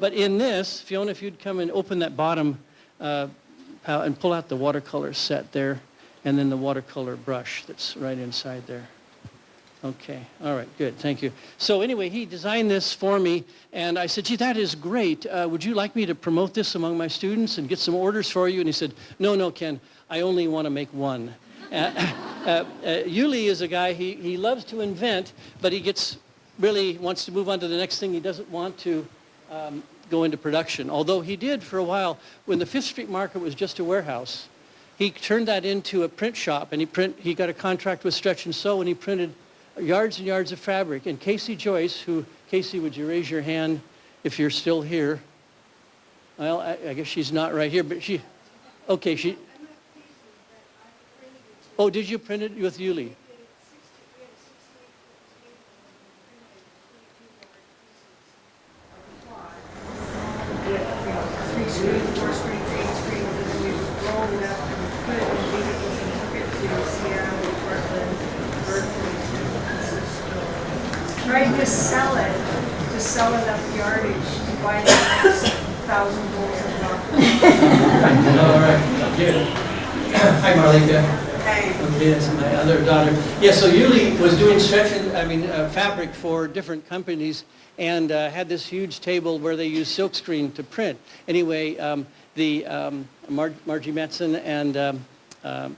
in this, Fiona, if you'd come and open that bottom and pull out the watercolor set there, and then the watercolor brush that's right inside there. Okay, all right, good, thank you. So anyway, he designed this for me, and I said, gee, that is great. Would you like me to promote this among my students and get some orders for you? And he said, no, Ken, I only want to make one. Uli is a guy, he loves to invent, but he really wants to move on to the next thing. He doesn't want to go into production, although he did for a while. When the Fifth Street Market was just a warehouse, he turned that into a print shop, and he got a contract with Stretch and Sew, and he printed yards and yards of fabric. And Kacey Joyce, Kacey, would you raise your hand if you're still here? Well, I guess she's not right here, but okay, oh, did you print it with Yuli? Tried to sell enough yardage to buy the next 1,000 rolls of rock. All right, good. Hi, Marlika. Hey. Okay, that's my other daughter. Yeah, so Yuli was doing fabric for different companies, and had this huge table where they used silkscreen to print. Anyway, Margie Matson and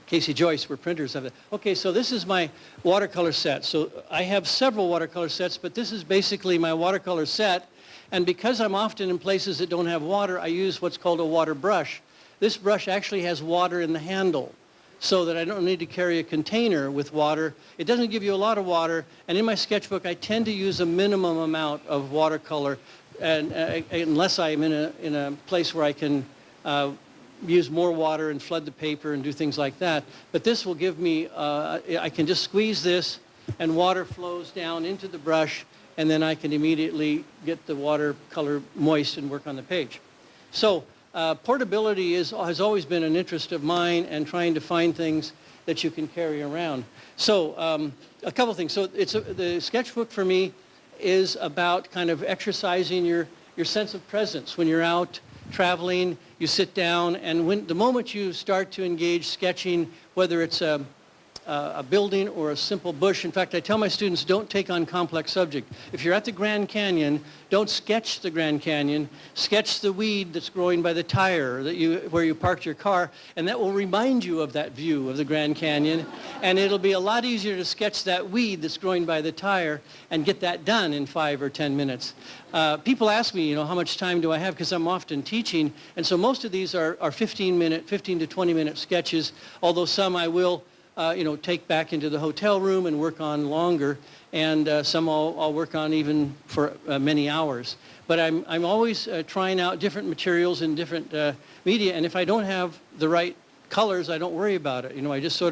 Kacey Joyce were printers of it. Okay, so this is my watercolor set. So I have several watercolor sets, but this is basically my watercolor set. And because I'm often in places that don't have water, I use what's called a water brush. This brush actually has water in the handle, so that I don't need to carry a container with water. It doesn't give you a lot of water, and in my sketchbook I tend to use a minimum amount of watercolor, and unless I'm in a place where I can use more water and flood the paper and do things like that. But this will give me, I can just squeeze this and water flows down into the brush, and then I can immediately get the watercolor moist and work on the page. So portability has always been an interest of mine, and trying to find things that you can carry around. So a couple things. So the sketchbook for me is about kind of exercising your sense of presence. When you're out traveling, you sit down, and the moment you start to engage sketching, whether it's a building or a simple bush. In fact, I tell my students, don't take on complex subject. If you're at the Grand Canyon, don't sketch the Grand Canyon. Sketch the weed that's growing by the tire where you parked your car, and that will remind you of that view of the Grand Canyon. And it'll be a lot easier to sketch that weed that's growing by the tire and get that done in 5 or 10 minutes. People ask me, how much time do I have, because I'm often teaching, and so most of these are 15 to 20 minute sketches, although some I will take back into the hotel room and work on longer, and some I'll work on even for many hours. But I'm always trying out different materials and different media, and if I don't have the right colors, I don't worry about it. I just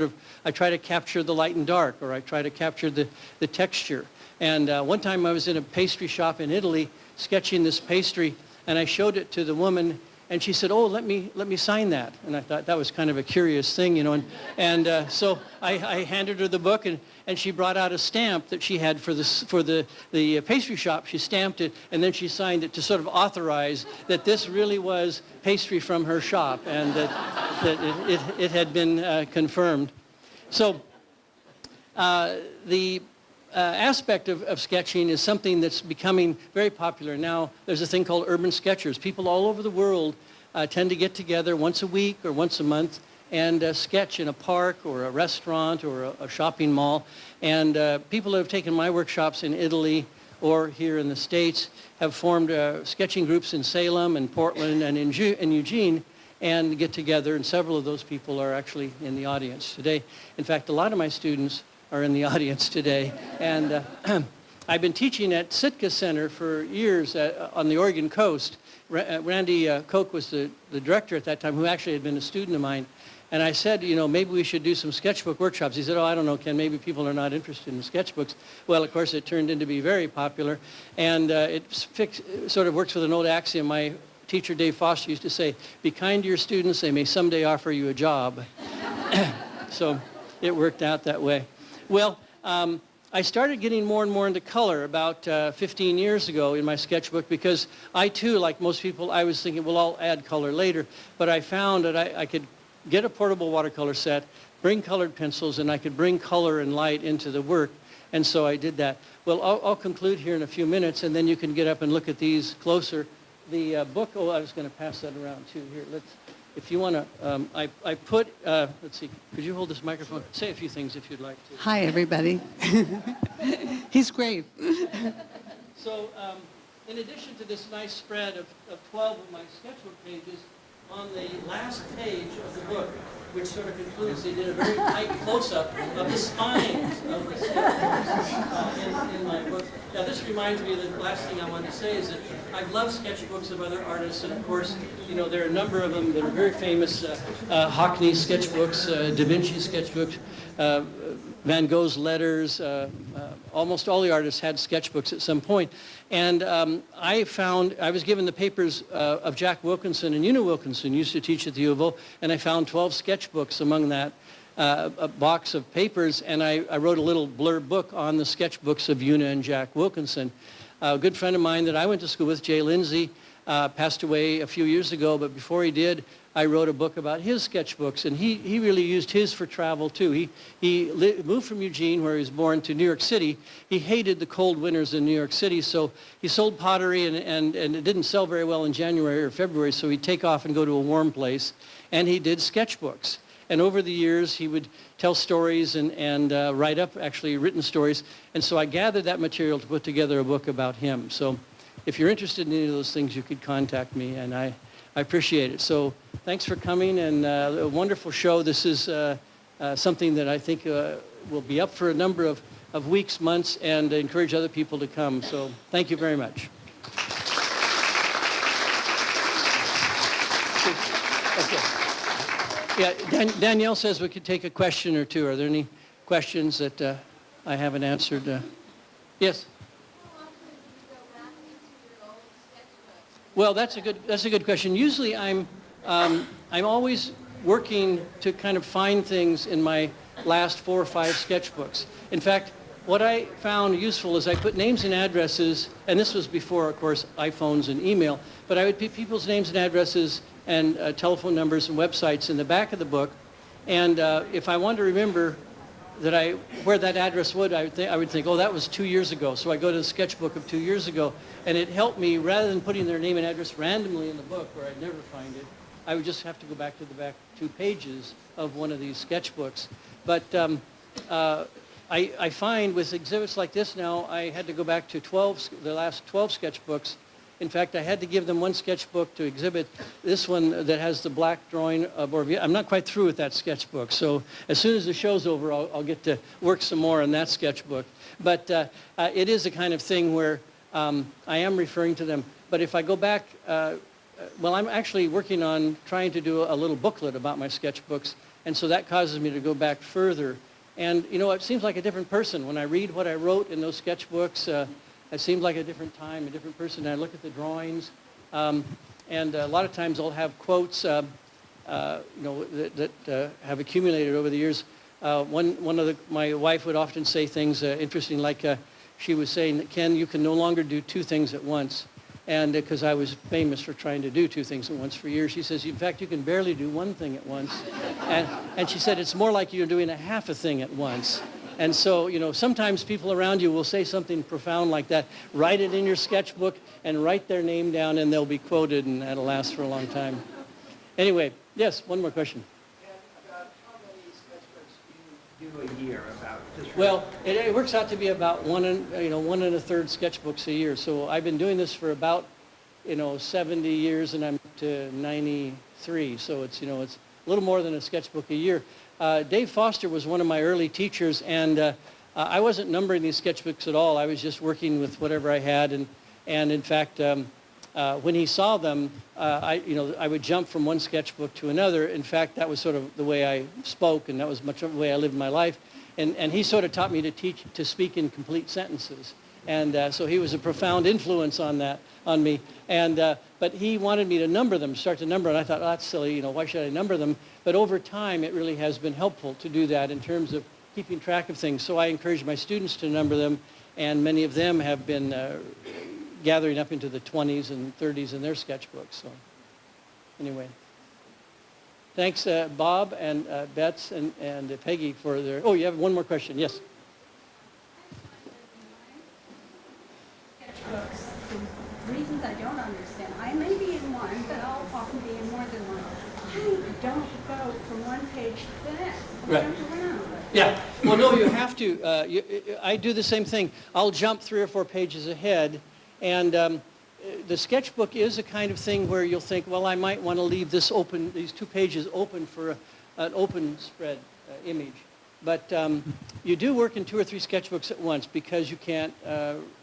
I try to capture the light and dark, or I try to capture the texture. And one time I was in a pastry shop in Italy sketching this pastry, and I showed it to the woman, and she said, "Oh, let me sign that." And I thought that was kind of a curious thing, And so I handed her the book, and she brought out a stamp that she had for the pastry shop. She stamped it, and then she signed it to sort of authorize that this really was pastry from her shop, and that it had been confirmed. So the aspect of sketching is something that's becoming very popular. Now, there's a thing called urban sketchers. People all over the world tend to get together once a week or once a month and sketch in a park or a restaurant or a shopping mall. And people who have taken my workshops in Italy or here in the States have formed sketching groups in Salem and Portland and in Eugene. and get together, and several of those people are actually in the audience today. In fact, a lot of my students are in the audience today, and I've been teaching at Sitka Center for years on the Oregon coast. Randy Koch was the director at that time, who actually had been a student of mine. And I said, you know, maybe we should do some sketchbook workshops. He said, oh, I don't know, Ken, maybe people are not interested in sketchbooks. Well, of course, it turned into be very popular. And it sort of works with an old axiom. My teacher, Dave Foster, used to say, be kind to your students, they may someday offer you a job. So it worked out that way. Well, I started getting more and more into color about 15 years ago in my sketchbook, because I too, like most people, I was thinking, well, I'll add color later. But I found that I could get a portable watercolor set, bring colored pencils, and I could bring color and light into the work. And so I did that. Well, I'll conclude here in a few minutes, and then you can get up and look at these closer. The book, oh, I was going to pass that around too. Here, if you want to, I put, let's see, could you hold this microphone? Say a few things if you'd like to. Hi, everybody. He's great. So in addition to this nice spread of 12 of my sketchbook pages, on the last page of the book, which sort of concludes, they did a very tight close-up of the spines of the sketchbooks in my book. Now this reminds me of the last thing I wanted to say is that I love sketchbooks of other artists, and of course, you know, there are a number of them that are very famous. Hockney sketchbooks, Da Vinci sketchbooks, Van Gogh's letters, almost all the artists had sketchbooks at some point. And I was given the papers of Jack Wilkinson and Una Wilkinson, used to teach at the U of O, and I found 12 sketchbooks among that a box of papers, and I wrote a little blurb book on the sketchbooks of Una and Jack Wilkinson. A good friend of mine that I went to school with, Jay Lindsay, passed away a few years ago, but before he did, I wrote a book about his sketchbooks, and he really used his for travel too. He moved from Eugene, where he was born, to New York City. He hated the cold winters in New York City, so he sold pottery, and it didn't sell very well in January or February, so he'd take off and go to a warm place, and he did sketchbooks. And over the years, he would tell stories and write up actually written stories, and so I gathered that material to put together a book about him. So if you're interested in any of those things, you could contact me, and I appreciate it. So thanks for coming, and a wonderful show. This is something that I think will be up for a number of weeks, months, and encourage other people to come. So thank you very much. Okay. Yeah, Danielle says we could take a question or two. Are there any questions that I haven't answered? Yes? Well, that's a good question. Usually I'm always working to kind of find things in my last 4 or 5 sketchbooks. In fact, what I found useful is I put names and addresses, and this was before, of course, iPhones and email, but I would put people's names and addresses and telephone numbers and websites in the back of the book. And if I wanted to remember where that address would, I would think, oh, that was 2 years ago. So I go to the sketchbook of 2 years ago, and it helped me, rather than putting their name and address randomly in the book where I'd never find it, I would just have to go back to the back 2 pages of one of these sketchbooks. But I find with exhibits like this now, I had to go back to the last 12 sketchbooks. In fact, I had to give them one sketchbook to exhibit, this one that has the black drawing of Orvieto. I'm not quite through with that sketchbook, so as soon as the show's over, I'll get to work some more on that sketchbook. But it is a kind of thing where I am referring to them. But if I go back, well, I'm actually working on trying to do a little booklet about my sketchbooks, and so that causes me to go back further. And, you know, it seems like a different person. When I read what I wrote in those sketchbooks, it seemed like a different time, a different person. I look at the drawings, and a lot of times I'll have quotes, you know, that have accumulated over the years. My wife would often say things interesting, like she was saying, Ken, you can no longer do 2 things at once. And because I was famous for trying to do 2 things at once for years, she says, in fact, you can barely do 1 thing at once. And she said, it's more like you're doing a half a thing at once. And so, you know, sometimes people around you will say something profound like that. Write it in your sketchbook and write their name down, and they'll be quoted, and that'll last for a long time. Anyway, yes, one more question. About how many sketchbooks do you do a year? Well, it works out to be about 1 1 1/3 sketchbooks a year. So I've been doing this for about, 70 years, and I'm to 93, so it's, it's a little more than a sketchbook a year. Dave Foster was one of my early teachers, and I wasn't numbering these sketchbooks at all. I was just working with whatever I had, and in fact, when he saw them, I would jump from one sketchbook to another. In fact, that was sort of the way I spoke, and that was much of the way I lived my life. And he sort of taught me to speak in complete sentences. And so he was a profound influence on me. And but he wanted me to start to number, and I thought, oh, that's silly, why should I number them? But over time, it really has been helpful to do that in terms of keeping track of things. So I encourage my students to number them, and many of them have been gathering up into the 20s and 30s in their sketchbooks. So anyway, thanks Bob and Betts and Peggy for their, oh, you have one more question, yes. Sketchbooks, for reasons I don't understand. I may be in one, but I'll often be in more than one. I don't go from one page to the next. I Right. jump around. Yeah, well, no, you have to. I do the same thing. I'll jump 3 or 4 pages ahead, and the sketchbook is a kind of thing where you'll think, well, I might want to leave this open, these 2 pages open for an open spread image. But you do work in 2 or 3 sketchbooks at once because you can't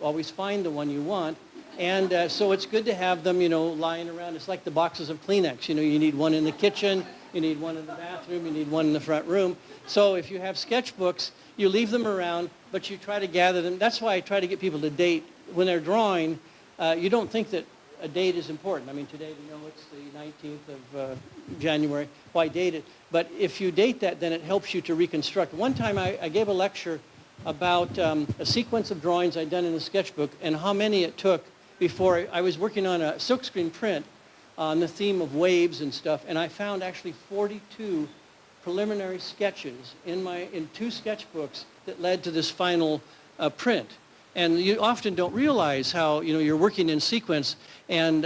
always find the one you want. And so it's good to have them, lying around. It's like the boxes of Kleenex. You need one in the kitchen, you need one in the bathroom, you need one in the front room. So if you have sketchbooks, you leave them around, but you try to gather them. That's why I try to get people to date. When they're drawing, you don't think that a date is important. I mean, today we know it's the 19th of January. Why date it? But if you date that, then it helps you to reconstruct. One time I gave a lecture about a sequence of drawings I'd done in the sketchbook and how many it took before I was working on a silkscreen print on the theme of waves and stuff, and I found actually 42 preliminary sketches in 2 sketchbooks that led to this final print. And you often don't realize how you're working in sequence, and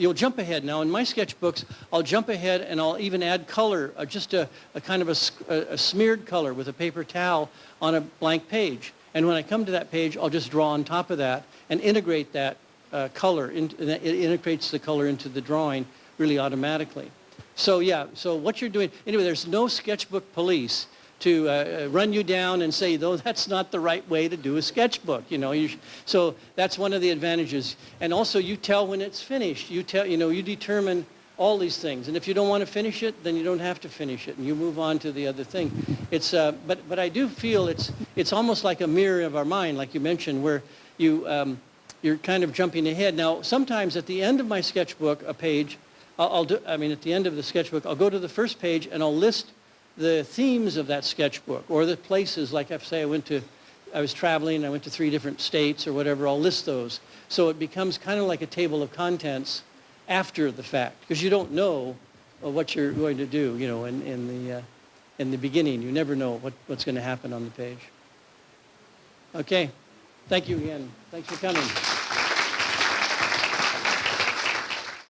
you'll jump ahead. Now in my sketchbooks, I'll jump ahead and I'll even add color, just a kind of a smeared color with a paper towel on a blank page. And when I come to that page, I'll just draw on top of that and integrate that color. It integrates the color into the drawing really automatically. So yeah, so what you're doing, anyway, there's no sketchbook police to run you down and say, though, that's not the right way to do a sketchbook. So that's one of the advantages. And also you tell when it's finished. You determine all these things. And if you don't want to finish it, then you don't have to finish it, and you move on to the other thing. It's but I do feel it's almost like a mirror of our mind, like you mentioned, where you're kind of jumping ahead. Now, sometimes at the end of my sketchbook, a page, at the end of the sketchbook, I'll go to the first page and I'll list the themes of that sketchbook or the places. Like if, say, I was traveling, I went to 3 different states or whatever, I'll list those. So it becomes kind of like a table of contents after the fact, because you don't know what you're going to do, in the beginning. You never know what's going to happen on the page. Okay. Thank you again. Thanks for coming.